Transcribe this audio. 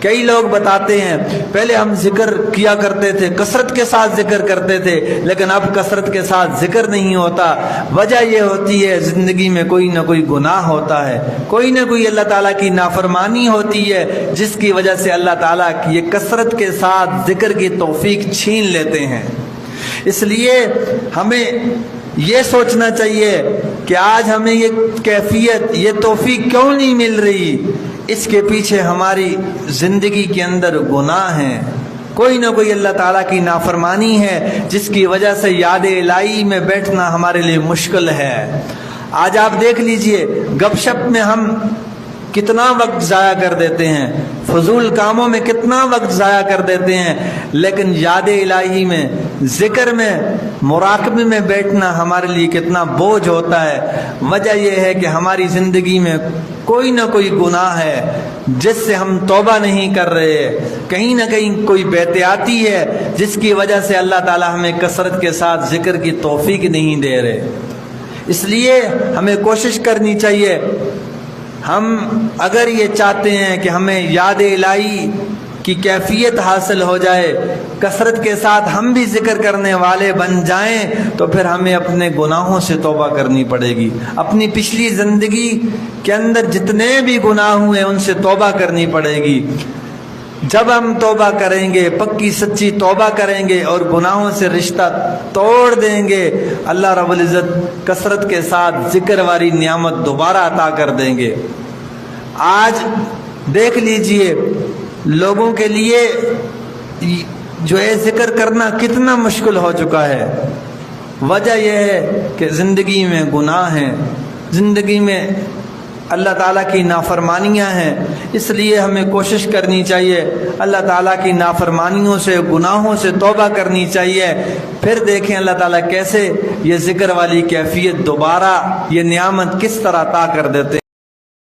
کئی لوگ بتاتے ہیں پہلے ہم ذکر کیا کرتے تھے، کثرت کے ساتھ ذکر کرتے تھے، لیکن اب کثرت کے ساتھ ذکر نہیں ہوتا۔ وجہ یہ ہوتی ہے زندگی میں کوئی نہ کوئی گناہ ہوتا ہے، کوئی نہ کوئی اللہ تعالیٰ کی نافرمانی ہوتی ہے، جس کی وجہ سے اللہ تعالیٰ کی یہ کثرت کے ساتھ ذکر کی توفیق چھین لیتے ہیں۔ اس لیے ہمیں یہ سوچنا چاہیے کہ آج ہمیں یہ کیفیت، یہ توفیق کیوں نہیں مل رہی؟ اس کے پیچھے ہماری زندگی کے اندر گناہ ہیں، کوئی نہ کوئی اللہ تعالیٰ کی نافرمانی ہے، جس کی وجہ سے یاد الہی میں بیٹھنا ہمارے لیے مشکل ہے۔ آج آپ دیکھ لیجئے گپ شپ میں ہم کتنا وقت ضائع کر دیتے ہیں، فضول کاموں میں کتنا وقت ضائع کر دیتے ہیں، لیکن یاد الہی میں، ذکر میں، مراقبے میں بیٹھنا ہمارے لیے کتنا بوجھ ہوتا ہے۔ وجہ یہ ہے کہ ہماری زندگی میں کوئی نہ کوئی گناہ ہے جس سے ہم توبہ نہیں کر رہے، کہیں نہ کہیں کوئی بے احتیاطی ہے جس کی وجہ سے اللہ تعالیٰ ہمیں کثرت کے ساتھ ذکر کی توفیق نہیں دے رہے۔ اس لیے ہمیں کوشش کرنی چاہیے، ہم اگر یہ چاہتے ہیں کہ ہمیں یاد الہی کی کیفیت حاصل ہو جائے، کثرت کے ساتھ ہم بھی ذکر کرنے والے بن جائیں، تو پھر ہمیں اپنے گناہوں سے توبہ کرنی پڑے گی۔ اپنی پچھلی زندگی کے اندر جتنے بھی گناہ ہوئے ان سے توبہ کرنی پڑے گی۔ جب ہم توبہ کریں گے، پکی سچی توبہ کریں گے اور گناہوں سے رشتہ توڑ دیں گے، اللہ رب العزت کثرت کے ساتھ ذکر والی نعمت دوبارہ عطا کر دیں گے۔ آج دیکھ لیجئے لوگوں کے لیے جو ہے ذکر کرنا کتنا مشکل ہو چکا ہے۔ وجہ یہ ہے کہ زندگی میں گناہ ہیں، زندگی میں اللہ تعالیٰ کی نافرمانیاں ہیں۔ اس لیے ہمیں کوشش کرنی چاہیے اللہ تعالیٰ کی نافرمانیوں سے، گناہوں سے توبہ کرنی چاہیے۔ پھر دیکھیں اللہ تعالیٰ کیسے یہ ذکر والی کیفیت دوبارہ، یہ نعمت کس طرح عطا کر دیتے ہیں۔